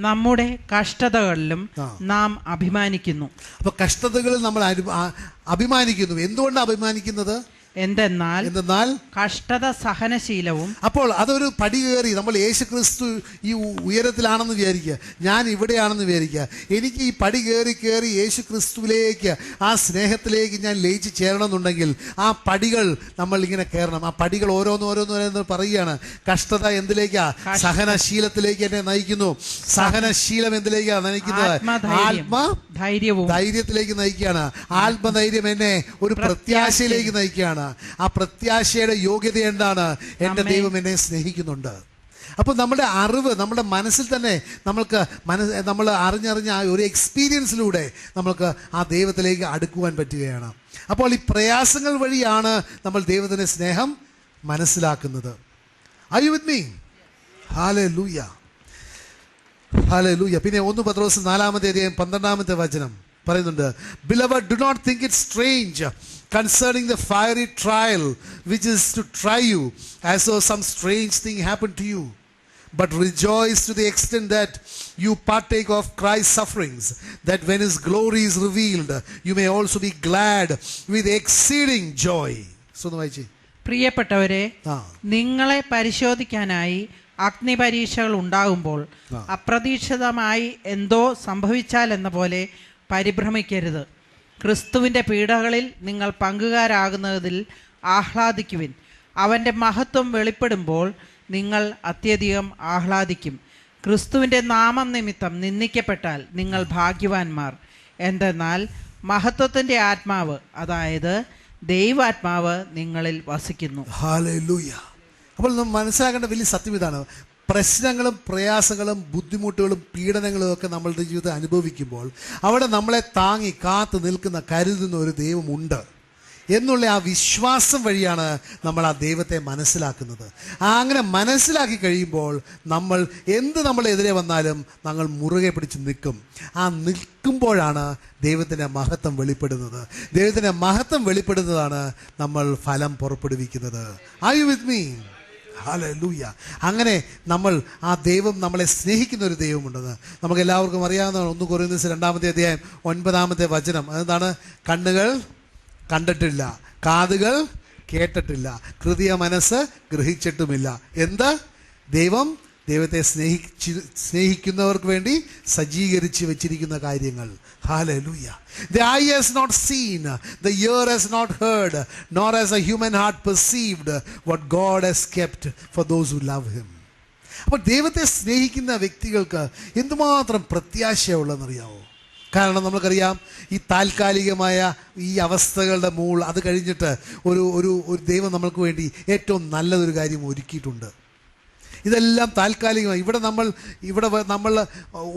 നമ്മുടെ കഷ്ടതകളിലും നാം അഭിമാനിക്കുന്നു. അപ്പൊ കഷ്ടതകളിൽ നമ്മൾ അഭിമാനിക്കുന്നു. എന്തുകൊണ്ടാണ് അഭിമാനിക്കുന്നത്? എന്തെന്നാൽ കഷ്ടത സഹനശീലവും. അപ്പോൾ അതൊരു പടി കയറി നമ്മൾ യേശു ക്രിസ്തു ഈ ഉയരത്തിലാണെന്ന് വിചാരിക്കുക, ഞാൻ ഇവിടെയാണെന്ന് വിചാരിക്കുക. എനിക്ക് ഈ പടി കയറി യേശു ക്രിസ്തുവിലേക്ക്, ആ സ്നേഹത്തിലേക്ക് ഞാൻ ലയിച്ച് ചേരണമെന്നുണ്ടെങ്കിൽ ആ പടികൾ നമ്മൾ ഇങ്ങനെ കയറണം. ആ പടികൾ ഓരോന്ന് പറയുകയാണ്. കഷ്ടത എന്തിലേക്കാ? സഹനശീലത്തിലേക്ക് എന്നെ നയിക്കുന്നു. സഹനശീലം എന്തിലേക്കാണ് നയിക്കുന്നത്? ധൈര്യത്തിലേക്ക് നയിക്കുകയാണ്. ആത്മധൈര്യം എന്നെ ഒരു പ്രത്യാശയിലേക്ക് നയിക്കുകയാണ്. ആ പ്രത്യാശയുടെ യോഗ്യത എന്താണ്? എൻ്റെ ദൈവം എന്നെ സ്നേഹിക്കുന്നുണ്ട്. അപ്പോൾ നമ്മുടെ അറിവ്, നമ്മുടെ മനസ്സിൽ തന്നെ നമ്മൾ അറിഞ്ഞറിഞ്ഞ ആ ഒരു എക്സ്പീരിയൻസിലൂടെ നമ്മൾക്ക് ആ ദൈവത്തിലേക്ക് അടുക്കുവാൻ പറ്റുകയാണ്. അപ്പോൾ ഈ പ്രയാസങ്ങൾ വഴിയാണ് നമ്മൾ ദൈവത്തിൻ്റെ സ്നേഹം മനസ്സിലാക്കുന്നത്. Are you with me? Hallelujah. Hallelujah. പിന്നെ 1 പത്രോസ് 4:12 പറയുന്നുണ്ട്, Beloved, do not think it strange concerning the fiery trial which is to try you, as though some strange thing happened to you. But rejoice to the extent that you partake of Christ's sufferings, that when his glory is revealed, you may also be glad with exceeding joy. പ്രിയപ്പെട്ടവരെ, നിങ്ങളെ പരിശോധിക്കാനായി അഗ്നിപരീക്ഷകൾ ഉണ്ടാകുമ്പോൾ അപ്രതീക്ഷിതമായി എന്തോ സംഭവിച്ചാൽ എന്ന പോലെ പരിഭ്രമിക്കരുത്. ക്രിസ്തുവിൻ്റെ പീഡകളിൽ നിങ്ങൾ പങ്കുകാരാകുന്നതിൽ ആഹ്ലാദിക്കുവിൻ. അവൻ്റെ മഹത്വം വെളിപ്പെടുമ്പോൾ നിങ്ങൾ അത്യധികം ആഹ്ലാദിക്കും. ക്രിസ്തുവിൻ്റെ നാമം നിമിത്തം നിന്ദിക്കപ്പെട്ടാൽ നിങ്ങൾ ഭാഗ്യവാന്മാർ. എന്തെന്നാൽ മഹത്വത്തിൻ്റെ ആത്മാവ്, അതായത് ദൈവാത്മാവ് നിങ്ങളിൽ വസിക്കുന്നു. ഹല്ലേലൂയ. അപ്പോൾ നമ്മൾ മനസ്സിലാക്കേണ്ട വലിയ സത്യം ഇതാണ്. പ്രശ്നങ്ങളും പ്രയാസങ്ങളും ബുദ്ധിമുട്ടുകളും പീഡനങ്ങളും ഒക്കെ നമ്മളുടെ ജീവിതത്തിൽ അനുഭവിക്കുമ്പോൾ അവിടെ നമ്മളെ താങ്ങി കാത്തു നിൽക്കുന്ന, കരുതുന്ന ഒരു ദൈവമുണ്ട് എന്നുള്ള ആ വിശ്വാസം വഴിയാണ് നമ്മൾ ആ ദൈവത്തെ മനസ്സിലാക്കുന്നത്. അങ്ങനെ മനസ്സിലാക്കി കഴിയുമ്പോൾ നമ്മൾ നമ്മളെതിരെ വന്നാലും ഞങ്ങൾ മുറുകെ പിടിച്ച് നിൽക്കും. ആ നിൽക്കുമ്പോഴാണ് ദൈവത്തിൻ്റെ മഹത്വം വെളിപ്പെടുന്നത്. ദൈവത്തിൻ്റെ മഹത്വം വെളിപ്പെടുന്നതാണ് നമ്മൾ ഫലം പുറപ്പെടുവിക്കുന്നത്. Are you with me? Hallelujah. അങ്ങനെ ആ ദൈവം നമ്മളെ സ്നേഹിക്കുന്ന ഒരു ദൈവമുണ്ടെന്ന് നമുക്ക് എല്ലാവർക്കും അറിയാവുന്നതാണ്. 1 കൊരിന്ത്യർ 2:9 അതെന്താണ്? കണ്ണുകൾ കണ്ടിട്ടില്ല, കാതുകൾ കേട്ടിട്ടില്ല, ഹൃദയ മനസ്സ് ഗ്രഹിച്ചിട്ടുമില്ല. ദൈവത്തെ സ്നേഹിക്കുന്നവർക്ക് വേണ്ടി സജ്ജീകരിച്ച് വെച്ചിരിക്കുന്ന കാര്യങ്ങൾ. Hallelujah. The eye has not seen, the ear has not heard, nor has a human heart perceived what God has kept for those who love him. അപ്പോൾ ദൈവത്തെ സ്നേഹിക്കുന്ന വ്യക്തികൾക്ക് എന്തുമാത്രം പ്രത്യാശയുള്ളതെന്നറിയാമോ? കാരണം നമുക്കറിയാം, ഈ താൽക്കാലികമായ ഈ അവസ്ഥകളുടെ അത് കഴിഞ്ഞിട്ട് ഒരു ദൈവം നമുക്ക് വേണ്ടി ഏറ്റവും നല്ലതൊരു കാര്യം ഒരുക്കിയിട്ടുണ്ട്. ഇതെല്ലാം താൽക്കാലികമായി. ഇവിടെ നമ്മൾ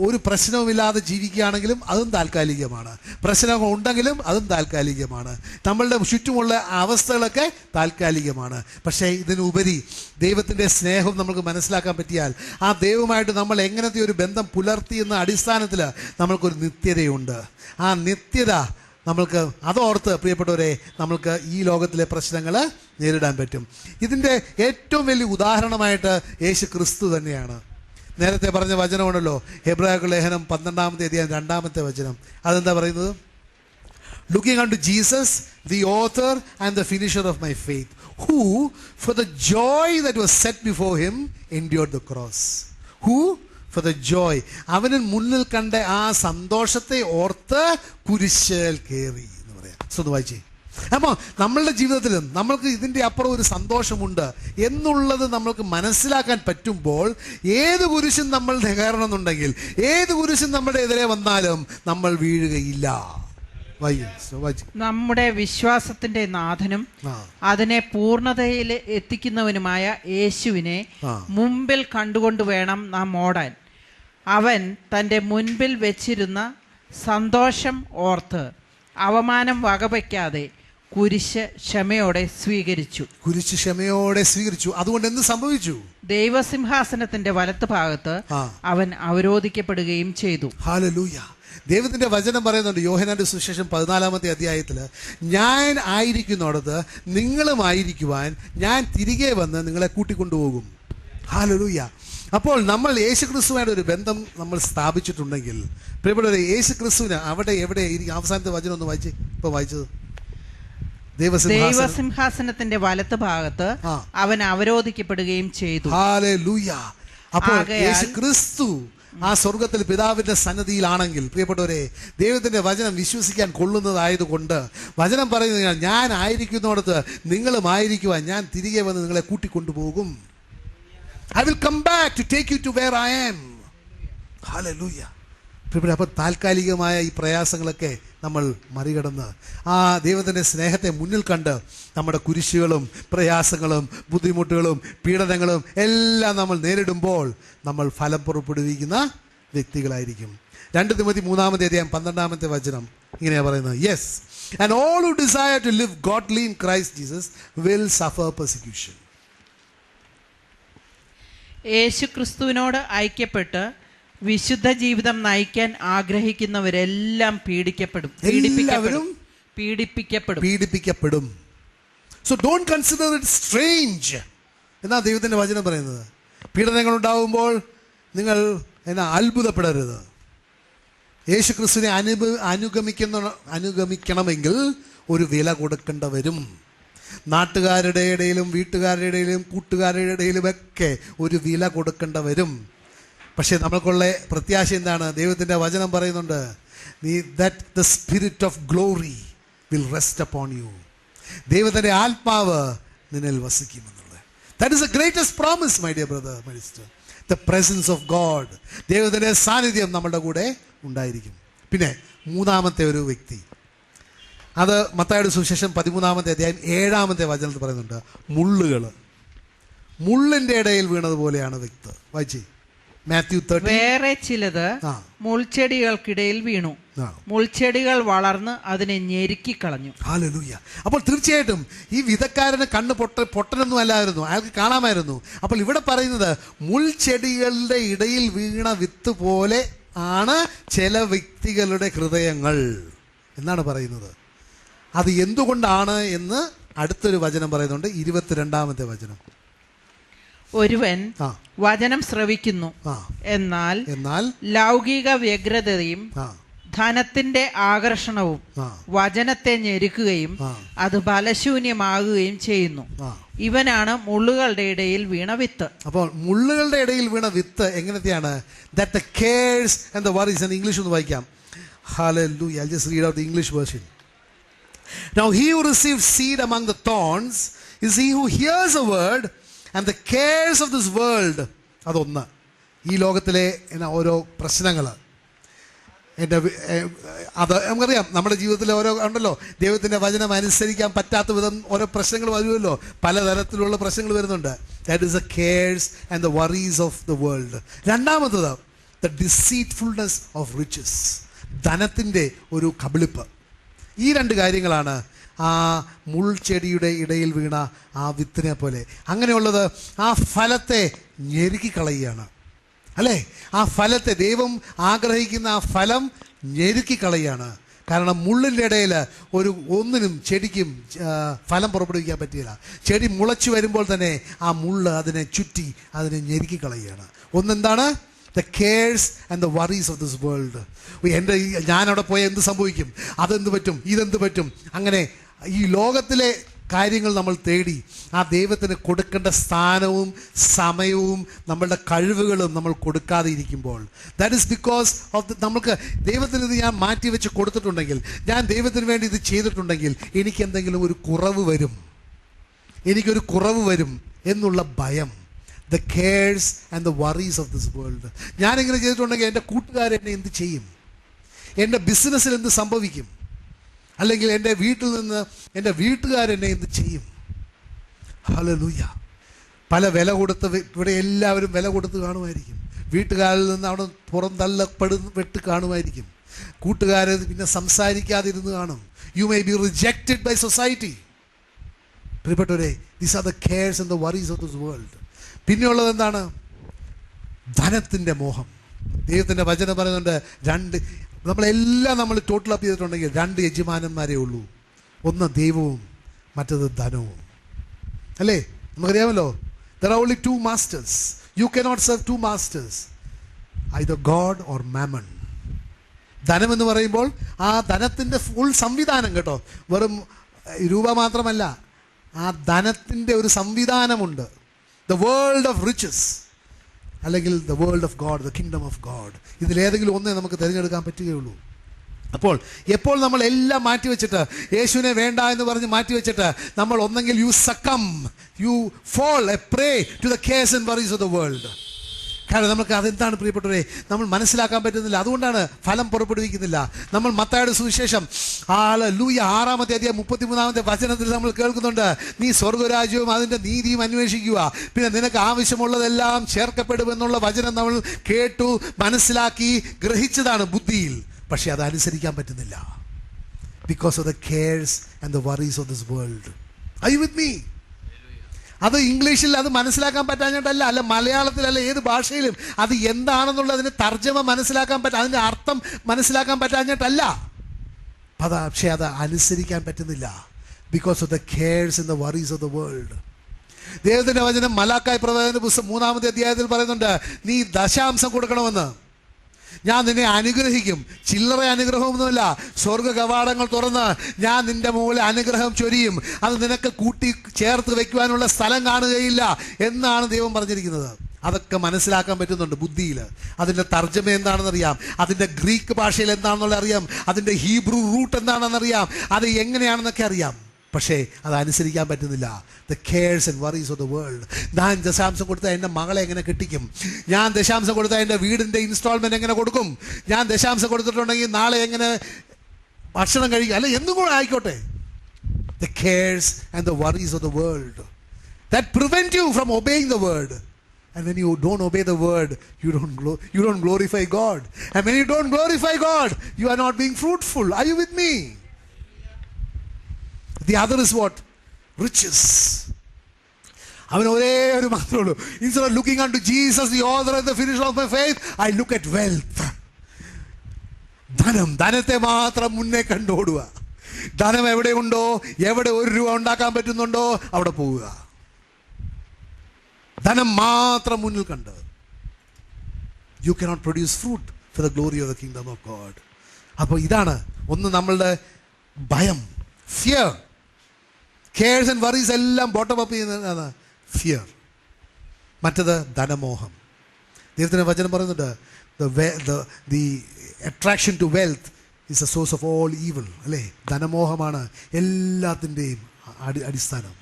ഒരു പ്രശ്നവുമില്ലാതെ ജീവിക്കുകയാണെങ്കിലും അതും താൽക്കാലികമാണ്. പ്രശ്നങ്ങൾ ഉണ്ടെങ്കിലും അതും താൽക്കാലികമാണ്. നമ്മളുടെ ചുറ്റുമുള്ള അവസ്ഥകളൊക്കെ താൽക്കാലികമാണ്. പക്ഷേ ഇതിനുപരി ദൈവത്തിൻ്റെ സ്നേഹം നമുക്ക് മനസ്സിലാക്കാൻ പറ്റിയാൽ, ആ ദൈവമായിട്ട് നമ്മൾ എങ്ങനത്തെ ഒരു ബന്ധം പുലർത്തി എന്ന അടിസ്ഥാനത്തിൽ നമ്മൾക്കൊരു നിത്യതയുണ്ട്. ആ നിത്യത നമ്മൾക്ക് അതോർത്ത് പ്രിയപ്പെട്ടവരെ നമ്മൾക്ക് ഈ ലോകത്തിലെ പ്രശ്നങ്ങൾ നേരിടാൻ പറ്റും. ഇതിൻ്റെ ഏറ്റവും വലിയ ഉദാഹരണമായിട്ട് യേശു ക്രിസ്തു തന്നെയാണ്. നേരത്തെ പറഞ്ഞ വചനമുണ്ടല്ലോ, ഹെബ്രായർക്ക് ലേഖനം 12:2. അതെന്താ പറയുന്നത്? Looking unto Jesus, the author and the finisher of my faith, who for the joy that was set before him endured the cross. Who for the joy, അവന് മുന്നിൽ കണ്ട ആ സന്തോഷത്തെ ഓർത്ത് കുരിശിൽ കയറി എന്ന് പറയാം. വായിച്ചേ. അപ്പോൾ നമ്മളുടെ ജീവിതത്തിൽ നമ്മൾക്ക് ഇതിൻ്റെ അപ്പുറം ഒരു സന്തോഷമുണ്ട് എന്നുള്ളത് നമ്മൾക്ക് മനസ്സിലാക്കാൻ പറ്റുമ്പോൾ ഏത് കുരിശും നമ്മൾ കയറണമെന്നുണ്ടെങ്കിൽ, ഏത് കുരിശും നമ്മുടെ എതിരെ വന്നാലും നമ്മൾ വീഴുകയില്ല. നമ്മുടെ വിശ്വാസത്തിന്റെ നാഥനും അതിനെ പൂർണ്ണതയിൽ എത്തിക്കുന്നവനുമായ യേശുവിനെ മുമ്പിൽ കണ്ടുകൊണ്ട് വേണം നാം ഓടാൻ. അവൻ തൻ്റെ മുൻപിൽ വെച്ചിരുന്ന സന്തോഷം ഓർത്ത് അവമാനം വകവയ്ക്കാതെ കുരിശ് ക്ഷമയോടെ സ്വീകരിച്ചു. അതുകൊണ്ട് എന്ത് സംഭവിച്ചു? ദൈവസിംഹാസനത്തിന്റെ വലത്ത് ഭാഗത്ത് അവൻ അവരോധിക്കപ്പെടുകയും ചെയ്തു. ഹല്ലേലൂയ. ദൈവത്തിൻ്റെ വചനം പറയുന്നുണ്ട് യോഹന്നാന്റെ സുവിശേഷം 14-ാം ഞാൻ ആയിരിക്കുന്നിടത്ത് നിങ്ങളുമായിരിക്കുവാൻ ഞാൻ തിരികെ വന്ന് നിങ്ങളെ കൂട്ടിക്കൊണ്ടുപോകും. ഹല്ലേലൂയ. അപ്പോൾ നമ്മൾ യേശു ക്രിസ്തുവായിട്ട് ഒരു ബന്ധം നമ്മൾ സ്ഥാപിച്ചിട്ടുണ്ടെങ്കിൽ, പ്രിയപ്പെട്ടവരെ, യേശു ക്രിസ്തുവിന് അവിടെ എവിടെ അവസാനത്തെ വചനം ഒന്ന് വായിച്ചേ, ഇപ്പൊ വായിച്ചത്, ദൈവസിംഹാസനത്തിന്റെ വലത്ത് ഭാഗത്ത് അവൻ അവരോധിക്കപ്പെടുകയും ചെയ്തു. ഹല്ലേലൂയ. അപ്പോൾ യേശു ക്രിസ്തു ആ സ്വർഗത്തിൽ പിതാവിന്റെ സന്നിധിയിലാണെങ്കിൽ, പ്രിയപ്പെട്ടവരെ, ദൈവത്തിന്റെ വചനം വിശ്വസിക്കാൻ കൊള്ളുന്നതായതുകൊണ്ട് വചനം പറയുന്നത്, ഞാൻ ആയിരിക്കുന്നിടത്ത് നിങ്ങളും ആയിരിക്കുവാൻ ഞാൻ തിരികെ വന്ന് നിങ്ങളെ കൂട്ടിക്കൊണ്ടുപോകും. I will come back to take you to where I am. Hallelujah. അപ്പോൾ താൽക്കാലികമായ ഈ പ്രയാസങ്ങളൊക്കെ നമ്മൾ മറികടന്ന് ആ ദൈവത്തിൻ്റെ സ്നേഹത്തെ മുന്നിൽ കണ്ട് നമ്മുടെ കുരിശുകളും പ്രയാസങ്ങളും ബുദ്ധിമുട്ടുകളും പീഡനങ്ങളും എല്ലാം നമ്മൾ നേരിടുമ്പോൾ നമ്മൾ ഫലം പുറപ്പെടുവിക്കുന്ന വ്യക്തികളായിരിക്കും. 2 തിമോത്തി 3:12 വചനം ഇങ്ങനെയാണ് പറയുന്നത്, yes, and all who desire to live godly in Christ Jesus will suffer persecution. Yeshu ക്രിസ്തുവിനോട് ഐക്യപ്പെട്ട് വിശുദ്ധ ജീവിതം നയിക്കാൻ ആഗ്രഹിക്കുന്നവരെല്ലാം പീഡിപ്പിക്കപ്പെടും. So don't consider it strange എന്നാ ദൈവത്തിന്റെ വചനം പറയുന്നത്. പീഡനങ്ങൾ ഉണ്ടാവുമ്പോൾ നിങ്ങൾ അത്ഭുതപ്പെടരുത്. യേശു ക്രിസ്തുവിനെ അനുഗമിക്കണമെങ്കിൽ ഒരു വില കൊടുക്കേണ്ട വരും. നാട്ടുകാരുടെ ഇടയിലും വീട്ടുകാരുടെ ഇടയിലും കൂട്ടുകാരുടെ ഇടയിലും ഒക്കെ ഒരു വില കൊടുക്കേണ്ട വരും. പക്ഷെ നമ്മൾക്കുള്ള പ്രത്യാശ എന്താണ്? ദൈവത്തിൻ്റെ വചനം പറയുന്നുണ്ട്, that the spirit of glory will rest upon you. ദൈവത്തിൻ്റെ ആത്മാവ് നിന്നിൽ വസിക്കുമെന്നുള്ളത്. That is the greatest promise, my dear brother, my sister. The presence of God. ദൈവത്തിൻ്റെ സാന്നിധ്യം നമ്മുടെ കൂടെ ഉണ്ടായിരിക്കും. പിന്നെ മൂന്നാമത്തെ ഒരു വ്യക്തി, അത് മത്തായിയുടെ സുവിശേഷം 13-ാം വചനത്തിൽ പറയുന്നുണ്ട്, മുള്ളിൻ്റെ ഇടയിൽ വീണതുപോലെയാണ് വ്യക്തി. വായിച്ചേ, മാത്യു 13. വേറെ ചിലത് മുൾച്ചെടികൾക്കിടയിൽ വീണു, മുൾച്ചെടികൾ വളർന്ന് അതിനെ ഞെരുക്കിക്കളഞ്ഞു. ഹല്ലേലൂയ. അപ്പോൾ തീർച്ചയായിട്ടും ഈ വിധക്കാരന് കണ്ണ് പൊട്ടനൊന്നും അല്ലായിരുന്നു, അയാൾക്ക് കാണാമായിരുന്നു. അപ്പോൾ ഇവിടെ പറയുന്നത് മുൾച്ചെടികളുടെ ഇടയിൽ വീണ വിത്ത് പോലെ ആണ് ചില വ്യക്തികളുടെ ഹൃദയങ്ങൾ എന്നാണ് പറയുന്നത്. അത് എന്തുകൊണ്ടാണ് എന്ന് അടുത്തൊരു വചനം പറയുന്നുണ്ട്, 22-ാമത്തെ വചനം. ഒരുവൻ വചനം ശ്രവിക്കുന്നു, എന്നാൽ ലൗകിക വ്യഗ്രതയും ധനത്തിന്റെ ആകർഷണവും വചനത്തെ ഞെരുക്കുകയും അത് ബലശൂന്യമാകുകയും ചെയ്യുന്നു. ഇവനാണ് മുള്ളുകളുടെ ഇടയിൽ വീണ വിത്ത്. അപ്പോൾ മുള്ളുകളുടെ ഇടയിൽ വീണ വിത്ത് എങ്ങനത്തെയാണ്? That the cares and the worries, എന്ന് ഇംഗ്ലീഷ് ഒന്ന് വായിക്കാം. Hallelujah. I'll just read out the English version. Now he who receives seed among the thorns is he who hears a word and the cares of this world. അതൊന്ന്, ഈ ലോകത്തിലെ ഓരോ പ്രശ്നങ്ങൾ, അത് നമുക്കറിയാം. നമ്മുടെ ജീവിതത്തിൽ ഓരോ ഉണ്ടല്ലോ, ദൈവത്തിൻ്റെ വചനം അനുസരിക്കാൻ പറ്റാത്ത വിധം ഓരോ പ്രശ്നങ്ങൾ വരുമല്ലോ, പലതരത്തിലുള്ള പ്രശ്നങ്ങൾ വരുന്നുണ്ട്. That is the cares and the worries of the world. രണ്ടാമത്തത് ദ ഡിസീറ്റ്ഫുൾനെസ് ഓഫ് റിച്ചസ്, ധനത്തിൻ്റെ ഒരു കബളിപ്പ്. ഈ രണ്ട് കാര്യങ്ങളാണ് ആ മുൾച്ചെടിയുടെ ഇടയിൽ വീണ ആ വിത്തിനെ പോലെ. അങ്ങനെയുള്ളത് ആ ഫലത്തെ ഞെരുക്കിക്കളയുകയാണ്, അല്ലേ? ആ ഫലത്തെ, ദൈവം ആഗ്രഹിക്കുന്ന ആ ഫലം ഞെരുക്കിക്കളയാണ്. കാരണം മുള്ളിൻ്റെ ഇടയിൽ ഒന്നിനും ചെടിക്കും ഫലം പുറപ്പെടുവിക്കാൻ പറ്റിയില്ല. ചെടി മുളച്ചു വരുമ്പോൾ തന്നെ ആ മുള്ള് അതിനെ ചുറ്റി അതിനെ ഞെരുക്കിക്കളയുകയാണ്. ഒന്നെന്താണ്? The cares and the worries of this world. ഞാനവിടെ പോയാൽ എന്ത് സംഭവിക്കും, അതെന്ത് പറ്റും, ഇതെന്ത് പറ്റും, അങ്ങനെ ഈ ലോകത്തിലെ കാര്യങ്ങൾ നമ്മൾ തേടി ആ ദൈവത്തിന് കൊടുക്കേണ്ട സ്ഥാനവും സമയവും നമ്മളുടെ കഴിവുകളും നമ്മൾ കൊടുക്കാതെ ഇരിക്കുമ്പോൾ, ദാറ്റ് ഈസ് ബിക്കോസ് ഓഫ് നമുക്ക് ദൈവത്തിന് ഇത് ഞാൻ മാറ്റി വെച്ച് കൊടുത്തിട്ടുണ്ടെങ്കിൽ, ഞാൻ ദൈവത്തിന് വേണ്ടി ഇത് ചെയ്തിട്ടുണ്ടെങ്കിൽ എനിക്ക് എന്തെങ്കിലും ഒരു കുറവ് വരും, എനിക്കൊരു കുറവ് വരും എന്നുള്ള ഭയം. The cares and the worries of this world. ഞാനിങ്ങനെ ചെയ്തിട്ടുണ്ടെങ്കിൽ എൻ്റെ കൂട്ടുകാരെന്നെ എന്ത് ചെയ്യും, എൻ്റെ ബിസിനസ്സിൽ എന്ത് സംഭവിക്കും, അല്ലെങ്കിൽ എൻ്റെ വീട്ടിൽ നിന്ന് എൻ്റെ വീട്ടുകാരെന്നെ എന്ത് ചെയ്യും. ഹല്ലേലൂയ. പല വില കൊടുത്ത്, ഇവിടെ എല്ലാവരും വില കൊടുത്ത് കാണുമായിരിക്കും. വീട്ടുകാരിൽ നിന്ന് അവിടെ പുറന്തള്ളപ്പെട്ട് കാണുമായിരിക്കും. കൂട്ടുകാരെ പിന്നെ സംസാരിക്കാതിരുന്ന് കാണും. You may be rejected by society. പ്രിയപ്പെട്ടവരെ, these are the cares and the worries of this world. പിന്നെയുള്ളത് എന്താണ്? ധനത്തിൻ്റെ മോഹം. ദൈവത്തിൻ്റെ വചനം പറയുന്നുണ്ട്, നമ്മളെല്ലാം നമ്മൾ ടോട്ടൽ അപ്പ് ചെയ്തിട്ടുണ്ടെങ്കിൽ 2 യജമാനന്മാരേ ഉള്ളൂ. ഒന്ന് ദൈവവും മറ്റത് ധനവും, അല്ലേ? നമുക്കറിയാമല്ലോ, there are only 2 masters. You cannot serve two masters, either God or mammon. ധനം എന്ന് പറയുമ്പോൾ ആ ധനത്തിൻ്റെ ഫുൾ സംവിധാനം കേട്ടോ, വെറും രൂപ മാത്രമല്ല, ആ ധനത്തിൻ്റെ ഒരു സംവിധാനമുണ്ട്. ദ വേൾഡ് ഓഫ് റിച്ചസ് അല്ലെങ്കിൽ the world of God, the kingdom of God. ഇതിലേതെങ്കിലും ഒന്നേ നമുക്ക് തിരഞ്ഞെടുക്കാൻ പറ്റുകയുള്ളൂ. അപ്പോൾ എപ്പോൾ നമ്മൾ എല്ലാം മാറ്റിവെച്ചിട്ട്, യേശുവിനെ വേണ്ട എന്ന് പറഞ്ഞ് മാറ്റിവെച്ചിട്ട്, നമ്മൾ ഒന്നെങ്കിൽ you succumb, you fall a prey to the cares and worries of the world. കാരണം നമുക്ക് അതെന്താണ് പ്രിയപ്പെട്ടവരെ, നമ്മൾ മനസ്സിലാക്കാൻ പറ്റുന്നില്ല. അതുകൊണ്ടാണ് ഫലം പുറപ്പെടുവിക്കുന്നില്ല. നമ്മൾ മത്തായിയുടെ സുവിശേഷം 6:33 നമ്മൾ കേൾക്കുന്നുണ്ട്, നീ സ്വർഗരാജ്യവും അതിൻ്റെ നീതിയും അന്വേഷിക്കുക, പിന്നെ നിനക്ക് ആവശ്യമുള്ളതെല്ലാം ചേർക്കപ്പെടുമെന്നുള്ള വചനം നമ്മൾ കേട്ടു, മനസ്സിലാക്കി, ഗ്രഹിച്ചതാണ് ബുദ്ധിയിൽ. പക്ഷെ അത് അനുസരിക്കാൻ പറ്റുന്നില്ല. Because of the cares and the worries of this world. Are you with me? അത് ഇംഗ്ലീഷിൽ അത് മനസ്സിലാക്കാൻ പറ്റാഞ്ഞിട്ടല്ല, അല്ല മലയാളത്തിലല്ല, ഏത് ഭാഷയിലും അത് എന്താണെന്നുള്ളതിന് തർജ്ജമ മനസ്സിലാക്കാൻ അതിൻ്റെ അർത്ഥം മനസ്സിലാക്കാൻ പറ്റാഞ്ഞിട്ടല്ല. പക്ഷേ അത് അനുസരിക്കാൻ പറ്റുന്നില്ല. Because of the cares and the worries of the world. ദൈവത്തിൻ്റെ വചനം മലാക്കായി പ്രവചന പുസ്തകം 3-ാമത്തെ അധ്യായത്തിൽ പറയുന്നുണ്ട്, നീ ദശാംശം കൊടുക്കണമെന്ന്, ഞാൻ നിന്നെ അനുഗ്രഹിക്കും. ചില്ലറ അനുഗ്രഹമൊന്നുമില്ല, സ്വർഗ കവാടങ്ങൾ തുറന്ന് ഞാൻ നിന്റെ മുകളിൽ അനുഗ്രഹം ചൊരിയും, അത് നിനക്ക് കൂട്ടി ചേർത്ത് വെക്കുവാനുള്ള സ്ഥലം കാണുകയില്ല എന്നാണ് ദൈവം പറഞ്ഞിരിക്കുന്നത്. അതൊക്കെ മനസ്സിലാക്കാൻ പറ്റുന്നുണ്ട് ബുദ്ധിയിൽ. അതിൻ്റെ തർജ്ജമ എന്താണെന്നറിയാം, അതിൻ്റെ ഗ്രീക്ക് ഭാഷയിൽ എന്താണെന്നുള്ള അറിയാം, അതിൻ്റെ ഹീബ്രു റൂട്ട് എന്താണെന്നറിയാം, അത് എങ്ങനെയാണെന്നൊക്കെ അറിയാം. പക്ഷേ അത് അനുസരിക്കാൻ പറ്റുന്നില്ല. The cares and worries of the world. ഞാൻ ദശാംശം കൊടുത്താൽ എൻ്റെ മകളെ എങ്ങനെ കെട്ടിക്കും, ഞാൻ ദശാംശം കൊടുത്താൽ എൻ്റെ വീടിൻ്റെ ഇൻസ്റ്റാൾമെൻറ്റ് എങ്ങനെ കൊടുക്കും, ഞാൻ ദശാംശം കൊടുത്തിട്ടുണ്ടെങ്കിൽ നാളെ എങ്ങനെ ഭക്ഷണം കഴിക്കും, അല്ല എന്തും കൂടെ ആയിക്കോട്ടെ. The cares and the worries of the world that prevent you from obeying the word. And when you don't obey the word, you don't glorify God. And when you don't glorify God, you are not being fruitful. Are you with me? The other is what? Riches. അവൻ ഒരേ ഒരു മാത്രമേ ഉള്ളൂ. Instead of looking unto Jesus, the author and the finisher of my faith, I look at wealth. ധനത്തെ മാത്രം മുന്നേ കണ്ടോടുക. ധനം എവിടെ ഉണ്ടോ, എവിടെ 1 രൂപ ഉണ്ടാക്കാൻ പറ്റുന്നുണ്ടോ അവിടെ പോവുക. ധനം മാത്രം മുന്നിൽ കണ്ട് you cannot produce fruit for the glory of the kingdom of God. അപ്പോൾ ഇതാണ് ഒന്ന് നമ്മളുടെ ഭയം, ഫിയർ. കെയർസ് ആൻഡ് വറീസ് എല്ലാം ബോട്ടം അപ്പ് ചെയ്യുന്നതാണ് ഫിയർ. മറ്റത് ധനമോഹം. ദൈവത്തിൻ്റെ വചനം പറയുന്നുണ്ട്, the attraction to wealth is the source of all evil. അല്ലേ? ധനമോഹമാണ് എല്ലാത്തിൻ്റെയും അടിസ്ഥാനം.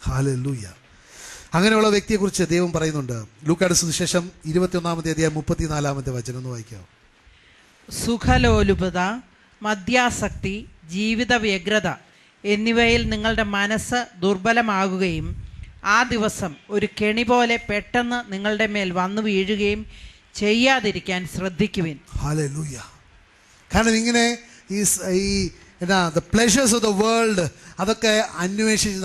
ഹല്ലേലൂയ. അങ്ങനെയുള്ള വ്യക്തിയെക്കുറിച്ച് ദൈവം പറയുന്നുണ്ട്. ലൂക്കായുടെ സുവിശേഷം 21-ാമത്തെ അധ്യായം 34-ാമത്തെ വചനം ഒന്ന് വായിക്കാം. സുഖലോലുപത, മദ്യാസക്തി, ജീവിത വ്യഗ്രത എന്നിവയിൽ നിങ്ങളുടെ മനസ്സ് ദുർബലമാകുകയും ആ ദിവസം ഒരു കെണി പോലെ പെട്ടെന്ന് നിങ്ങളുടെ മേൽ വന്നു വീഴുകയും ചെയ്യാതിരിക്കാൻ ശ്രദ്ധിക്കുവിൻ. ഹല്ലേലൂയ. കാരണം ഇങ്ങനെ the pleasures of the world അതൊക്കെ അന്വേഷിച്ച്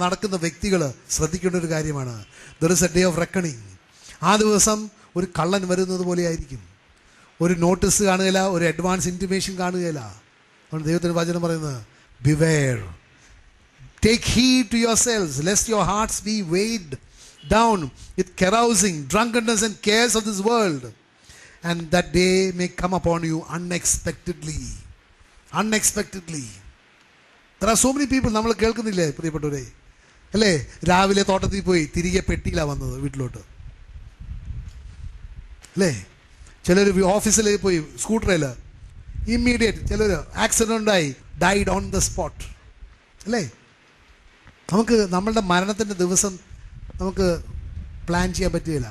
നടക്കുന്ന വ്യക്തികൾ ശ്രദ്ധിക്കേണ്ട ഒരു കാര്യമാണ്. there is a day of reckoning. ആ ദിവസം ഒരു കള്ളൻ വരുന്നത് പോലെ ആയിരിക്കും. ഒരു നോട്ടീസ് കാണുകയില്ല, ഒരു അഡ്വാൻസ് ഇൻറ്റിമേഷൻ കാണുകയില്ല. അതുകൊണ്ട് ദൈവത്തിൻ്റെ വചനം പറയുന്നത്, beware, take heed to yourselves lest your hearts be weighed down with carousing, drunkenness and cares of this world, and that day may come upon you unexpectedly. There are so many people, നമ്മൾ കേൾക്കുന്നില്ലേ പ്രിയപ്പെട്ടവരെ, അല്ലേ? രാവിലെ തോട്ടത്തിൽ പോയി തിരികെ പെട്ടിയിലാണ് വന്നത് വീട്ടിലോട്ട്, അല്ലേ? ചിലർ ഓഫീസിലേക്ക് പോയി സ്കൂട്ടറിൽ ഇമ്മീഡിയറ്റ്, ചിലർ ആക്സിഡൻ്റ് ഉണ്ടായി ഡൈഡ് ഓൺ ദ സ്പോട്ട്, അല്ലേ? നമുക്ക് നമ്മളുടെ മരണത്തിൻ്റെ ദിവസം നമുക്ക് പ്ലാൻ ചെയ്യാൻ പറ്റുകയില്ല.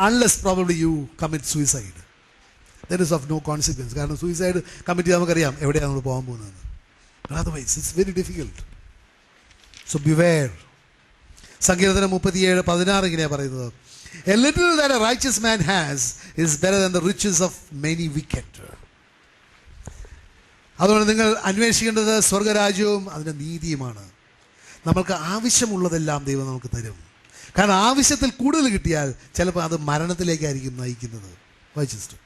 Unless probably U commit suicide. That is of no consequence. കാരണം സൂയിസൈഡ് കമ്മിറ്റ് ചെയ്ത് നമുക്കറിയാം എവിടെയാണ് നമ്മൾ പോകാൻ പോകുന്നത്. Otherwise it's very difficult. So beware. സങ്കീർത്തനം 37:16 ഇങ്ങനെയാണ് പറയുന്നത്, a little that a righteous man has is better than the riches of many wicked. അതുകൊണ്ട് നിങ്ങൾ അന്വേഷിക്കേണ്ടത് സ്വർഗരാജ്യവും അതിൻ്റെ നീതിയുമാണ്. നമ്മൾക്ക് ആവശ്യമുള്ളതെല്ലാം ദൈവം നമുക്ക് തരും. കാരണം ആവശ്യത്തിൽ കൂടുതൽ കിട്ടിയാൽ ചിലപ്പോൾ അത് മരണത്തിലേക്കായിരിക്കും നയിക്കുന്നത്. വായിച്ചു,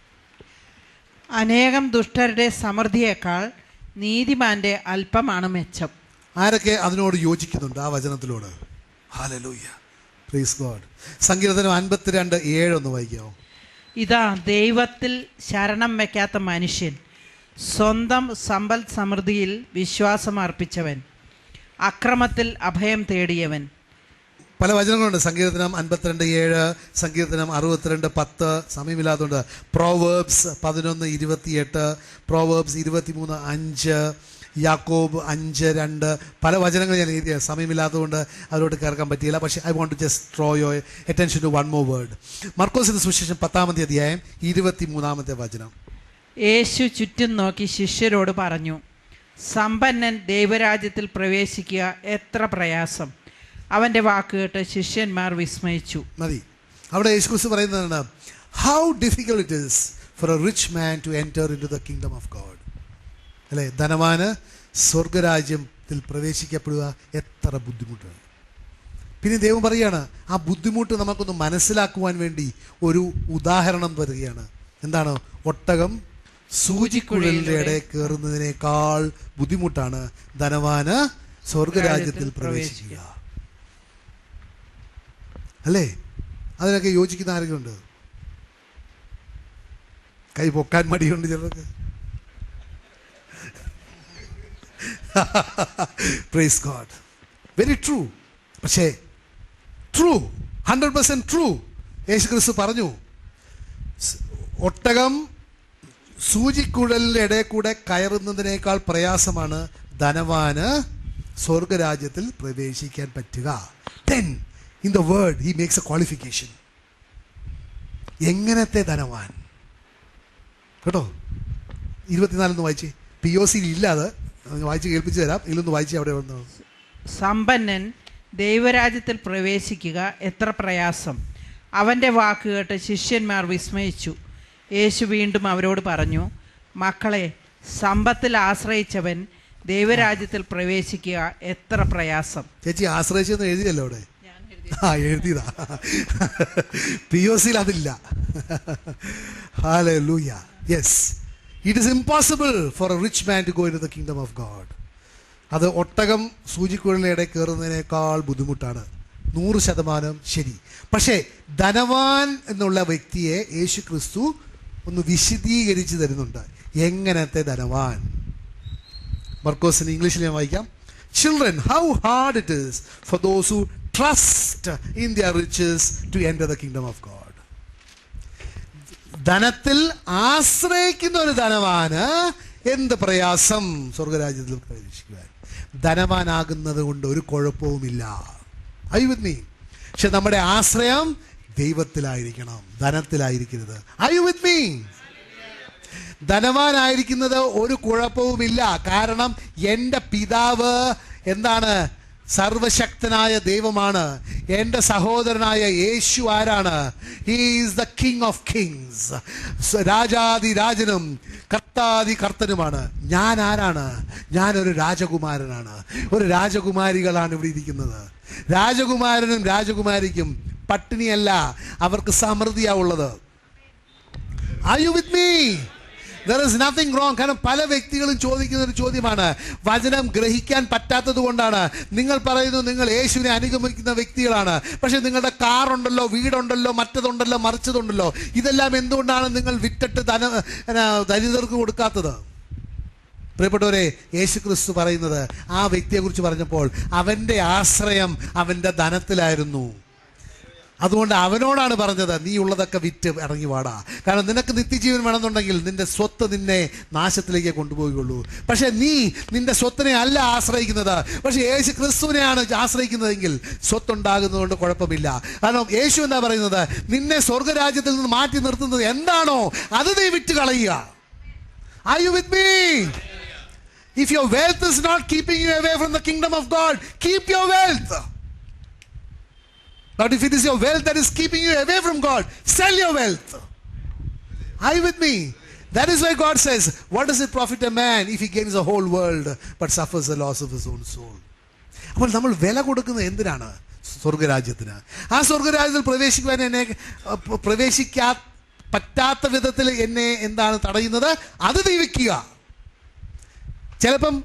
അനേകം ദുഷ്ടരുടെ സമൃദ്ധിയേക്കാൾ നീതിമാന്റെ അല്പമാണ് മെച്ചം. ആരൊക്കെ അതിനോട് യോജിക്കുന്നുണ്ട് ആ വചനത്തിലോട്? ഹല്ലേലൂയ. Praise God. സങ്കീർത്തനം 52:7 ഒന്ന് വായിക്കാമോ? ഇതാ ദൈവത്തിൽ ശരണം വയ്ക്കാത്ത മനുഷ്യൻ, സ്വന്തം സമ്പൽ സമൃദ്ധിയിൽ വിശ്വാസം അർപ്പിച്ചവൻ, അക്രമത്തിൽ അഭയം തേടിയവൻ. പല വചനങ്ങളുണ്ട്. സങ്കീർത്തനം 52:7, സങ്കീർത്തനം 62:10. സമയമില്ലാത്തതുകൊണ്ട് പ്രോവേർബ്സ് 11:28, പ്രോവേർബ്സ് 23:5, യാക്കോബ് 5:2. പല വചനങ്ങൾ ഞാൻ എഴുതിയ സമയമില്ലാത്തതുകൊണ്ട് അതിലോട്ട് കേൾക്കാൻ പറ്റിയില്ല. പക്ഷേ I want to just draw your attention to one more word. മർക്കോസിന്റെ സുവിശേഷം 10-ാമത്തെ അധ്യായം 23-ാമത്തെ വചനം. യേശു ചുറ്റും നോക്കി ശിഷ്യരോട് പറഞ്ഞു, സമ്പന്നൻ ദൈവരാജ്യത്തിൽ പ്രവേശിക്കുക എത്ര പ്രയാസം. അവൻ്റെ വാക്ക് കേട്ട് ശിഷ്യന്മാർ വിസ്മയിച്ചു. മതി. അവിടെ യേശുക്രിസ്തു പറയുന്നതാണ്, how difficult it is for a rich man to enter into the kingdom of God. അല്ലേ? ധനവാന് സ്വർഗരാജ്യത്തിൽ പ്രവേശിക്കപ്പെടുക എത്ര ബുദ്ധിമുട്ടാണ്. പിന്നെ ദൈവം പറയുകയാണ്, ആ ബുദ്ധിമുട്ട് നമുക്കൊന്ന് മനസ്സിലാക്കുവാൻ വേണ്ടി ഒരു ഉദാഹരണം തരികയാണ്. എന്താണ്? ഒട്ടകം സൂചിക്കുഴലിൻ്റെ ഇടയിൽ കയറുന്നതിനേക്കാൾ ബുദ്ധിമുട്ടാണ് ധനവാന് സ്വർഗരാജ്യത്തിൽ പ്രവേശിക്കുക. അല്ലേ? അതിനൊക്കെ യോജിക്കുന്ന ആരെങ്കിലും ഉണ്ട്? കൈ പൊക്കാൻ മടിയുണ്ട് ചിലർക്ക്. Praise God. Very true. പക്ഷേ ട്രൂ, 100% ട്രൂ. യേശുക്രിസ്തു പറഞ്ഞു, ഒട്ടകം സൂചിക്കുഴലിൻ്റെ ഇടയിൽ കൂടെ കയറുന്നതിനേക്കാൾ പ്രയാസമാണ് ധനവാന് സ്വർഗരാജ്യത്തിൽ പ്രവേശിക്കാൻ പറ്റുക. Then in the word he makes a qualification. എങ്ങനത്തെ ധനവാൻ കേട്ടോ? 24 വായിച്ചേ. POC ഇല്ലാതെ വായിച്ച് കേൾപ്പിച്ചു തരാം. ഇതിലൊന്ന് വായിച്ച് അവിടെ വന്നു. സമ്പന്നൻ ദൈവരാജ്യത്തിൽ പ്രവേശിക്കുക എത്ര പ്രയാസം. അവൻ്റെ വാക്ക് കേട്ട് ശിഷ്യന്മാർ വിസ്മയിച്ചു. യേശു വീണ്ടും അവരോട് പറഞ്ഞു, മക്കളെ, സമ്പത്തിൽ ആശ്രയിച്ചവൻ ദൈവരാജ്യത്തിൽ പ്രവേശിക്കുക എത്ര പ്രയാസം. ചേച്ചി ആശ്രയിച്ചെന്ന് എഴുതിയല്ലോ അവിടെ. എഴുതിയതാ. POC അതില്ല. Hallelujah. Yes. It is impossible for a rich man to go into the kingdom of God. അത് ഒട്ടകം സൂചിക്കുഴലിൻ്റെ ഇടയിൽ കയറുന്നതിനേക്കാൾ ബുദ്ധിമുട്ടാണ്. 100% ശരി. പക്ഷേ ധനവാൻ എന്നുള്ള വ്യക്തിയെ യേശു ക്രിസ്തു ഒന്ന് വിശദീകരിച്ച് തരുന്നുണ്ട്. എങ്ങനത്തെ ധനവാൻ? മർക്കോസിന് ഇംഗ്ലീഷിൽ ഞാൻ വായിക്കാം. Children, how hard it is for those who trust in their riches to enter the kingdom of God. ധനത്തിൽ ആശ്രയിക്കുന്ന ഒരു ധനവാന് എന്ത് പ്രയാസം സ്വർഗരാജ്യത്തിൽ പ്രവേശിക്കുവാൻ. ധനവാനാകുന്നത് കൊണ്ട് ഒരു കുഴപ്പവുമില്ല. Are you with me? പക്ഷെ നമ്മുടെ ആശ്രയം ദൈവത്തിലായിരിക്കണം, ധനത്തിലായിരിക്കരുത്. Are you with me? ധനവാനായിരിക്കുന്നത് ഒരു കുഴപ്പവുമില്ല. കാരണം എൻ്റെ പിതാവ് എന്താണ്? സർവശക്തനായ ദൈവമാണ്. എൻ്റെ സഹോദരനായ യേശു ആരാണ്? He is the king of kings. രാജാതി രാജനും കർത്താതി കർത്തനുമാണ്. ഞാൻ ആരാണ്? ഞാനൊരു രാജകുമാരനാണ്. ഒരു രാജകുമാരികളാണ് ഇവിടെ ഇരിക്കുന്നത്. രാജകുമാരനും രാജകുമാരിക്കും പട്ടിണിയല്ല, അവർക്ക് സമൃദ്ധിയാവുള്ളത്. Are you with me? There is nothing wrong. കാരണം പല വ്യക്തികളും ചോദിക്കുന്ന ഒരു ചോദ്യമാണ്, വചനം ഗ്രഹിക്കാൻ പറ്റാത്തത് കൊണ്ടാണ്. നിങ്ങൾ പറയുന്നു നിങ്ങൾ യേശുവിനെ അനുഗമിക്കുന്ന വ്യക്തികളാണ്, പക്ഷെ നിങ്ങളുടെ കാറുണ്ടല്ലോ, വീടുണ്ടല്ലോ, മറ്റതുണ്ടല്ലോ, മറിച്ചതുണ്ടല്ലോ. ഇതെല്ലാം എന്തുകൊണ്ടാണ് നിങ്ങൾ വിറ്റിട്ട് ദരിദ്രർക്ക് കൊടുക്കാത്തത്? പ്രിയപ്പെട്ടവരെ, യേശു ക്രിസ്തു പറയുന്നത് ആ വ്യക്തിയെക്കുറിച്ച് പറഞ്ഞപ്പോൾ അവൻ്റെ ആശ്രയം അവൻ്റെ ധനത്തിലായിരുന്നു. അതുകൊണ്ട് അവനോടാണ് പറഞ്ഞത്, നീ ഉള്ളതൊക്കെ വിറ്റ് ഇറങ്ങി വാടാ. കാരണം നിനക്ക് നിത്യജീവൻ വേണമെന്നുണ്ടെങ്കിൽ നിന്റെ സ്വത്ത് നിന്നെ നാശത്തിലേക്ക് കൊണ്ടുപോവുകയുള്ളൂ. പക്ഷെ നീ നിന്റെ സ്വത്തിനെ അല്ല ആശ്രയിക്കുന്നത്, പക്ഷെ യേശു ക്രിസ്തുവിനെയാണ് ആശ്രയിക്കുന്നതെങ്കിൽ സ്വത്തുണ്ടാകുന്നത് കൊണ്ട് കുഴപ്പമില്ല. കാരണം യേശു എന്താ പറയുന്നത്? നിന്നെ സ്വർഗരാജ്യത്തിൽ നിന്ന് മാറ്റി നിർത്തുന്നത് എന്താണോ അത് നീ വിറ്റ് കളയുക. Are you with me? If your wealth is not keeping you away from the kingdom of God, keep your wealth. But if it is your wealth that is keeping you away from God, sell your wealth. Are you with me? That is why God says, what does it profit a man if he gains the whole world but suffers the loss of his own soul? അപ്പോൾ നമ്മൾ വില കൊടുക്കുന്നത് എന്തിനാണ്? സ്വർഗരാജ്യത്തിന്. ആ സ്വർഗരാജ്യത്തിൽ പ്രവേശിക്കുവാൻ എന്നെ പറ്റാത്ത വിധത്തിൽ എന്നെ എന്താണ് തടയുന്നത്? അത് നീ വിൽക്കുക. ചിലപ്പം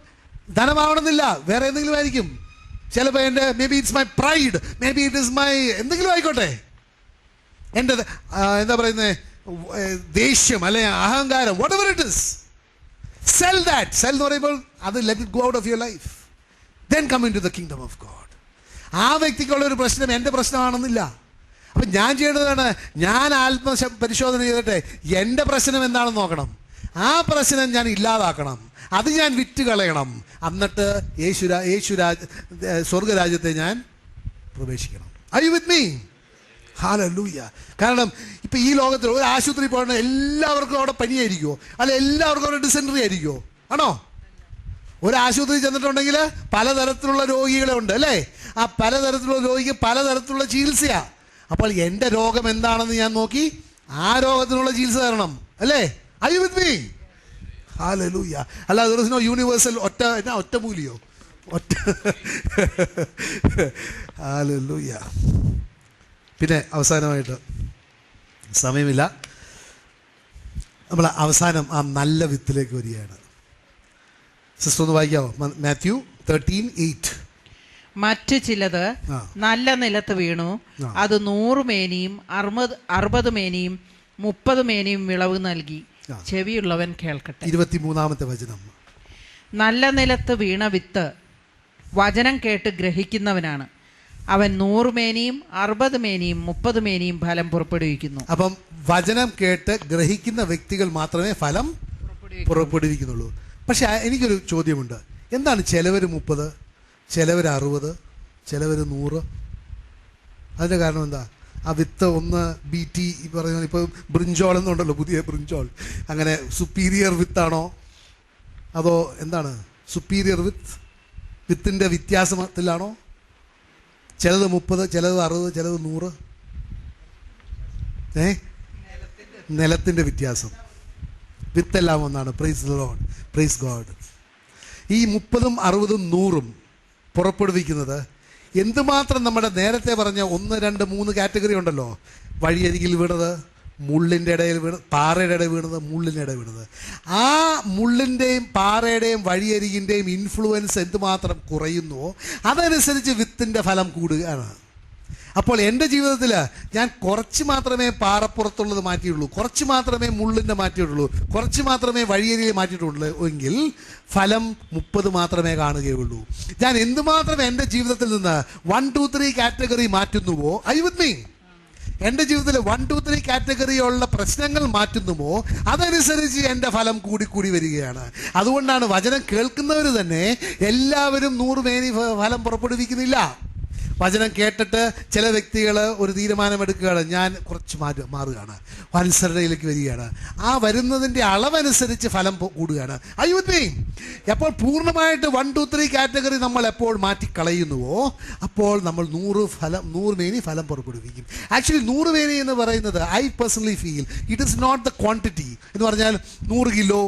ധനമാവണമെന്നില്ല, വേറെ എന്തെങ്കിലും ആയിരിക്കും. ചിലപ്പോൾ എൻ്റെ maybe it's my pride, maybe it is my എന്തെങ്കിലും ആയിക്കോട്ടെ, എൻ്റെ എന്താ പറയുന്നത്, ദേഷ്യം അല്ലെ അഹങ്കാരം, whatever it is, sell that. Sell എന്ന് പറയുമ്പോൾ അത് let it go out of your life, then come into the kingdom of God. ആ വ്യക്തിക്കുള്ള ഒരു പ്രശ്നം എൻ്റെ പ്രശ്നമാണെന്നില്ല. അപ്പം ഞാൻ ചെയ്യേണ്ടതാണ്, ഞാൻ പരിശോധന ചെയ്തിട്ട് എൻ്റെ പ്രശ്നം എന്താണെന്ന് നോക്കണം, ആ പ്രശ്നം ഞാൻ ഇല്ലാതാക്കണം, അത് ഞാൻ വിറ്റ് കളയണം, എന്നിട്ട് സ്വർഗരാജ്യത്തെ ഞാൻ പ്രവേശിക്കണം. Are you with me? Hallelujah. കാരണം ഇപ്പം ഈ ലോകത്തിൽ ഒരു ആശുപത്രി പോകണം, എല്ലാവർക്കും അവിടെ പനിയായിരിക്കുമോ, അല്ല എല്ലാവർക്കും അവിടെ ഡിസെൻട്രി ആയിരിക്കുമോ? ആണോ? ഒരു ആശുപത്രി ചെന്നിട്ടുണ്ടെങ്കിൽ പലതരത്തിലുള്ള രോഗികളെ ഉണ്ട് അല്ലേ? ആ പലതരത്തിലുള്ള രോഗിക്ക് പലതരത്തിലുള്ള ചികിത്സയാണ്. അപ്പോൾ എൻ്റെ രോഗം എന്താണെന്ന് ഞാൻ നോക്കി ആ രോഗത്തിനുള്ള ചികിത്സ തരണം അല്ലേ? Are you with me? Hallelujah. അല്ല, there is no universal ഒറ്റമൂലിയോ Hallelujah. പിന്നെ അവസാനമായിട്ട്, സമയമില്ല, നമ്മൾ അവസാനം ആ നല്ല വിത്തിലേക്ക് വരികയാണ്. സിസ്റ്റർ ഒന്ന് വായിക്കാമോ? മാത്യു 13:8. മറ്റു ചിലത് നല്ല നിലത്ത് വീണു, അത് 100 മേനിയും 60 മേനിയും 30 മേനിയും വിളവ് നൽകി. ചെവിയുള്ളവൻ കേൾക്കട്ടെ. 23-ാമത്തെ വചനം. നല്ല നിലത്ത് വീണ വിത്ത് വചനം കേട്ട് ഗ്രഹിക്കുന്നവനാണ്. അവൻ 100 മേനിയും 60 മേനിയും 30 മേനിയും ഫലം പുറപ്പെടുവിക്കുന്നു. അപ്പം വചനം കേട്ട് ഗ്രഹിക്കുന്ന വ്യക്തികൾ മാത്രമേ ഫലം പുറപ്പെടുവിക്കുന്നുള്ളൂ. പക്ഷെ എനിക്കൊരു ചോദ്യമുണ്ട്, എന്താണ് ചിലവർ 30, ചിലവർ 60, ചിലവർ 100? അതിൻ്റെ കാരണം എന്താ? ആ വിത്ത് ഒന്ന് BT പറയുന്നത്, ഇപ്പോൾ ബ്രിഞ്ചോൾ എന്നുണ്ടല്ലോ, പുതിയ ബ്രിഞ്ചോൾ, അങ്ങനെ സുപ്പീരിയർ വിത്താണോ അതോ എന്താണ്? സുപ്പീരിയർ വിത്തിൻ്റെ വ്യത്യാസത്തിലാണോ? ചിലത് 30, ചിലത് 60, ചിലത് 100. നിലത്തിൻ്റെ വ്യത്യാസം. വിത്തെല്ലാം ഒന്നാണ്. Praise the Lord, praise God. ഈ 30, 60, 100 പുറപ്പെടുവിക്കുന്നത് എന്തുമാത്രം നമ്മുടെ നേരത്തെ പറഞ്ഞ 1, 2, 3 കാറ്റഗറി ഉണ്ടല്ലോ. വഴിയരികിൽ വീണത്, മുള്ളിൻ്റെ ഇടയിൽ പാറയുടെ ഇടയിൽ വീണത്, മുള്ളിൻ്റെ ഇടയിൽ വീണത്. ആ മുള്ളിൻ്റെയും പാറയുടെയും വഴിയരികിൻ്റെയും ഇൻഫ്ലുവൻസ് എന്തുമാത്രം കുറയുന്നുവോ അതനുസരിച്ച് വിത്തിൻ്റെ ഫലം കൂടുകയാണ്. അപ്പോൾ എൻ്റെ ജീവിതത്തിൽ ഞാൻ കുറച്ച് മാത്രമേ പാറപ്പുറത്തുള്ളത് മാറ്റിയിട്ടുള്ളൂ, കുറച്ച് മാത്രമേ മുള്ളിൻ്റെ മാറ്റിയിട്ടുള്ളൂ, കുറച്ച് മാത്രമേ വഴിയരികിൽ മാറ്റിയിട്ടുള്ളൂ എങ്കിൽ ഫലം 30 മാത്രമേ കാണുകയുള്ളൂ. ഞാൻ എന്തുമാത്രം എൻ്റെ ജീവിതത്തിൽ നിന്ന് 1, 2, 3 കാറ്റഗറി മാറ്റുന്നുവോ, ഐ വിത്ത് മീ, എൻ്റെ ജീവിതത്തിൽ 1, 2, 3 കാറ്റഗറിയുള്ള പ്രശ്നങ്ങൾ മാറ്റുന്നുവോ അതനുസരിച്ച് എൻ്റെ ഫലം കൂടിക്കൂടി വരികയാണ്. അതുകൊണ്ടാണ് വചനം കേൾക്കുന്നവർ തന്നെ എല്ലാവരും 100 മേനി ഫലം പുറപ്പെടുവിക്കുന്നില്ല. വചനം കേട്ടിട്ട് ചില വ്യക്തികൾ ഒരു തീരുമാനമെടുക്കുകയാണ്, ഞാൻ കുറച്ച് മാറുകയാണ്, അനുസരണയിലേക്ക് വരികയാണ്. ആ വരുന്നതിൻ്റെ അളവനുസരിച്ച് ഫലം കൂടുകയാണ്. അയ്യുദ്ധി അപ്പോൾ പൂർണ്ണമായിട്ട് 1, 2, 3 കാറ്റഗറി നമ്മൾ എപ്പോൾ മാറ്റിക്കളയുന്നുവോ അപ്പോൾ നമ്മൾ 100 മേനി ഫലം പുറപ്പെടുവിക്കും. ആക്ച്വലി 100 മേനി എന്ന് പറയുന്നത് I personally feel it is not the quantity. എന്ന് പറഞ്ഞാൽ 100 കിലോ,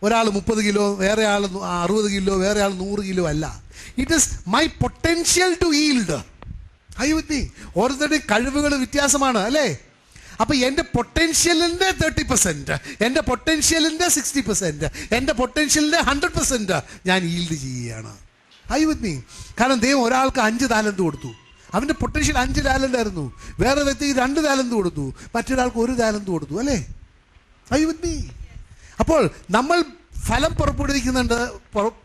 ഒരാൾ 30 കിലോ, വേറെ ആൾ 60 കിലോ, വേറെ ആൾ 100 കിലോ അല്ല. It is my potential to yield. അയ്യുദ്ധി ഓരോരുത്തരുടെയും കഴിവുകൾ വ്യത്യാസമാണ് അല്ലേ? അപ്പം എൻ്റെ പൊട്ടൻഷ്യലിൻ്റെ 30%, എൻ്റെ പൊട്ടൻഷ്യലിൻ്റെ 60%, എൻ്റെ പൊട്ടൻഷ്യലിൻ്റെ 100% ഞാൻ ഈൽഡ് ചെയ്യുകയാണ്. അയ്യുദ്ധി കാരണം ദൈവം ഒരാൾക്ക് 5 താലന്ത് കൊടുത്തു, അവൻ്റെ പൊട്ടൻഷ്യൽ 5 താലന്റ് ആയിരുന്നു. വേറെ വ്യക്തിക്ക് 2 താലന്ത് കൊടുത്തു, മറ്റൊരാൾക്ക് 1 താലന്ത് കൊടുത്തു അല്ലേ? അയ്യുദ്ധി അപ്പോൾ നമ്മൾ ഫലം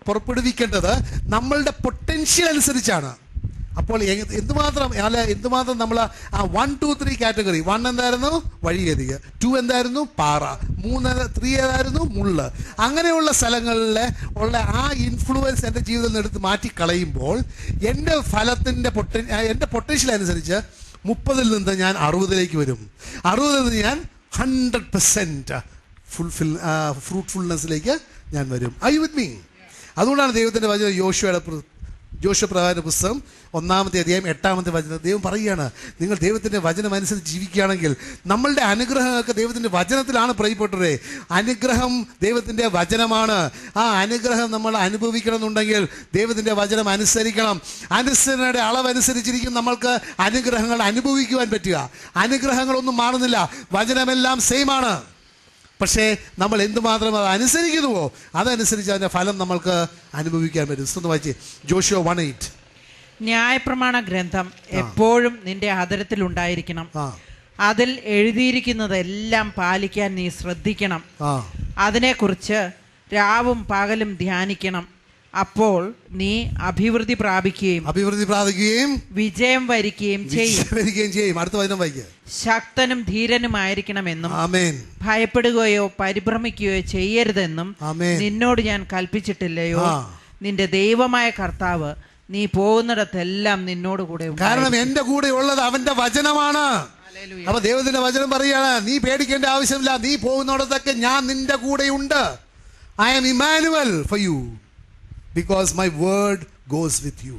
പുറപ്പെടുവിക്കേണ്ടത് നമ്മളുടെ പൊട്ടൻഷ്യൽ അനുസരിച്ചാണ്. അപ്പോൾ എന്തുമാത്രം നമ്മൾ ആ 1, 2, 3 കാറ്റഗറി, 1 എന്തായിരുന്നു? വഴിയരിക്, 2 എന്തായിരുന്നു? പാറ, 3 ഏതായിരുന്നു? മുള്ള്. അങ്ങനെയുള്ള സ്ഥലങ്ങളിൽ ഉള്ള ആ ഇൻഫ്ലുവൻസ് എൻ്റെ ജീവിതത്തിൽ നിന്ന് എടുത്ത് മാറ്റിക്കളയുമ്പോൾ എൻ്റെ എൻ്റെ പൊട്ടൻഷ്യൽ അനുസരിച്ച് 30-ൽ നിന്ന് ഞാൻ 60-ലേക്ക് വരും, 60-ൽ നിന്ന് ഞാൻ 100% ഫ്രൂട്ട്ഫുൾനെസ്സിലേക്ക് ഞാൻ വരും. I with me? അതുകൊണ്ടാണ് ദൈവത്തിൻ്റെ വചനം യോശുവ പ്രവാചകന്റെ പുസ്തകം 1-ാമത്തെ അധ്യായം 8-ാമത്തെ വചനം ദൈവം പറയുകയാണ്, നിങ്ങൾ ദൈവത്തിൻ്റെ വചനം അനുസരിച്ച് ജീവിക്കുകയാണെങ്കിൽ നമ്മളുടെ അനുഗ്രഹമൊക്കെ ദൈവത്തിൻ്റെ വചനത്തിലാണ് പ്രിയപ്പെട്ടവരെ. അനുഗ്രഹം ദൈവത്തിൻ്റെ വചനമാണ്. ആ അനുഗ്രഹം നമ്മൾ അനുഭവിക്കണമെന്നുണ്ടെങ്കിൽ ദൈവത്തിൻ്റെ വചനം അനുസരിക്കണം. അനുസരണയുടെ അളവനുസരിച്ചിരിക്കും നമ്മൾക്ക് അനുഗ്രഹങ്ങൾ അനുഭവിക്കുവാൻ പറ്റുക. അനുഗ്രഹങ്ങളൊന്നും മാറുന്നില്ല, വചനമെല്ലാം സെയിമാണ്. പക്ഷേ നമ്മൾ എന്തുമാത്രം അത് അനുസരിക്കുന്നുവോ അതനുസരിച്ച് അതിൻ്റെ ഫലം നമ്മൾക്ക് അനുഭവിക്കാൻ പറ്റും. വായിച്ച് ജോഷുവ 1:8. ന്യായപ്രമാണ ഗ്രന്ഥം എപ്പോഴും നിന്റെ ആദരത്തിൽ ഉണ്ടായിരിക്കണം. അതിൽ എഴുതിയിരിക്കുന്നതെല്ലാം പാലിക്കാൻ നീ ശ്രദ്ധിക്കണം. അതിനെക്കുറിച്ച് രാവും പകലും ധ്യാനിക്കണം. അപ്പോൾ നീ അഭിവൃദ്ധി പ്രാപിക്കുകയും വിജയം വരിക്കുകയും ചെയ്യും. അടുത്ത വചനം വായിക്കുക. ശക്തനും ധീരനുമായിരിക്കണമെന്നും ഭയപ്പെടുകയോ പരിഭ്രമിക്കുകയോ ചെയ്യരുതെന്നും നിന്നോട് ഞാൻ കൽപ്പിച്ചിട്ടില്ലയോ? നിന്റെ ദൈവമായ കർത്താവ് നീ പോകുന്നിടത്തെല്ലാം നിന്നോട് കൂടെ. കാരണം എന്റെ കൂടെ ഉള്ളത് അവന്റെ വചനമാണ്. അപ്പൊ ദൈവത്തിന്റെ വചനം പറയാണ്, നീ പേടിക്കേണ്ട ആവശ്യമില്ല, നീ പോകുന്നിടത്തൊക്കെ ഞാൻ നിന്റെ കൂടെ ഉണ്ട്. I am Emmanuel for you because my word goes with you.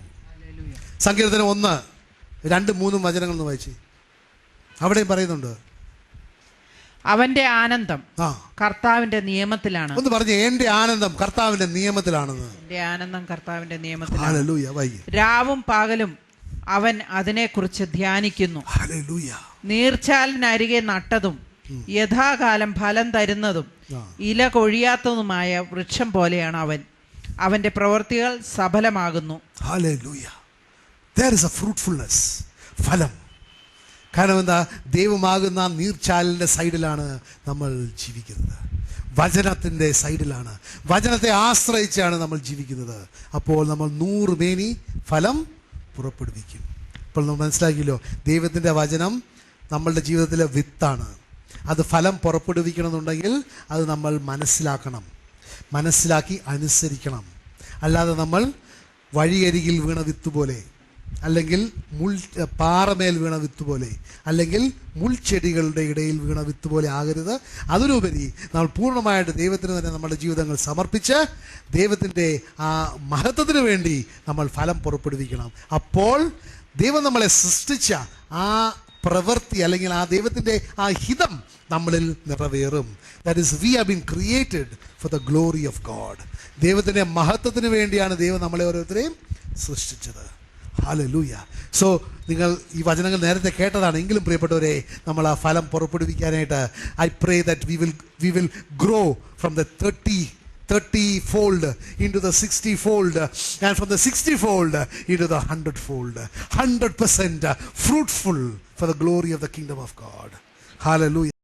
സങ്കീർത്തനം 1-2-3 വചനങ്ങൾ ഒന്ന് വായിച്ചേ. അവിടെയും പറയുന്നുണ്ട്, അവന്റെ ആനന്ദം കർത്താവിന്റെ നിയമത്തിലാണ്. ഒന്ന് പറഞ്ഞേ, എന്റെ ആനന്ദം കർത്താവിന്റെ നിയമത്തിലാണെന്ന്. എന്റെ ആനന്ദം കർത്താവിന്റെ നിയമത്തിലാണ്. ഹല്ലേലൂയ. വായിക്കേ. രാവും പകലും അവൻ അതിനെക്കുറിച്ച് ധ്യാനിക്കുന്നു. ഹല്ലേലൂയ. നീർച്ചാലിനരികെ നട്ടതും യഥാകാലം ഫലം തരുന്നതും ഇല കൊഴിയാത്തതുമായ വൃക്ഷം പോലെയാണ് അവൻ. അവന്റെ പ്രവൃത്തികൾ സഫലമാകുന്നു. Hallelujah. There is a fruitfulness. ഫലം. കാരണം എന്താ? ദൈവമാകുന്ന നീർച്ചാലിന്റെ സൈഡിലാണ് നമ്മൾ ജീവിക്കുന്നത്. വചനത്തിന്റെ സൈഡിലാണ്, വചനത്തെ ആശ്രയിച്ചാണ് നമ്മൾ ജീവിക്കുന്നത്. അപ്പോൾ നമ്മൾ 100 മേനി ഫലം പുറപ്പെടുവിക്കും. ഇപ്പോൾ നമ്മൾ മനസ്സിലാക്കിയല്ലോ, ദൈവത്തിന്റെ വചനം നമ്മളുടെ ജീവിതത്തിലെ വിത്താണ്. അത് ഫലം പുറപ്പെടുവിക്കണമെന്നുണ്ടെങ്കിൽ അത് നമ്മൾ മനസ്സിലാക്കി അനുസരിക്കണം. അല്ലാതെ നമ്മൾ വഴിയരികിൽ വീണ വിത്ത് പോലെ, അല്ലെങ്കിൽ പാറമേൽ വീണ വിത്ത് പോലെ, അല്ലെങ്കിൽ മുൾച്ചെടികളുടെ ഇടയിൽ വീണ വിത്ത് പോലെ ആകരുത്. അതിനുപരി നമ്മൾ പൂർണ്ണമായിട്ട് ദൈവത്തിന് തന്നെ നമ്മുടെ ജീവിതങ്ങൾ സമർപ്പിച്ച് ദൈവത്തിൻ്റെ ആ മഹത്വത്തിന് വേണ്ടി നമ്മൾ ഫലം പുറപ്പെടുവിക്കണം. അപ്പോൾ ദൈവം നമ്മളെ സൃഷ്ടിച്ച ആ പ്രവൃത്തി, അല്ലെങ്കിൽ ആ ദൈവത്തിൻ്റെ ആ ഹിതം നമ്മളിൽ നിറവേറും. That is we have been created for the glory of God. ദൈവത്തിൻ്റെ മഹത്വത്തിന് വേണ്ടിയാണ് ദൈവം നമ്മളെ ഓരോരുത്തരെയും സൃഷ്ടിച്ചത്. ഹല്ലേലൂയ. സോ നിങ്ങൾ ഈ വചനങ്ങൾ നേരത്തെ കേട്ടതാണ്. എങ്കിലും പ്രിയപ്പെട്ടവരെ, നമ്മൾ ആ ഫലം പുറപ്പെടുവിക്കാനായിട്ട് I pray that we will grow from the 30-fold into the 60-fold, and from the 60-fold into the 100-fold. 100% fruitful for the glory of the kingdom of God. Hallelujah.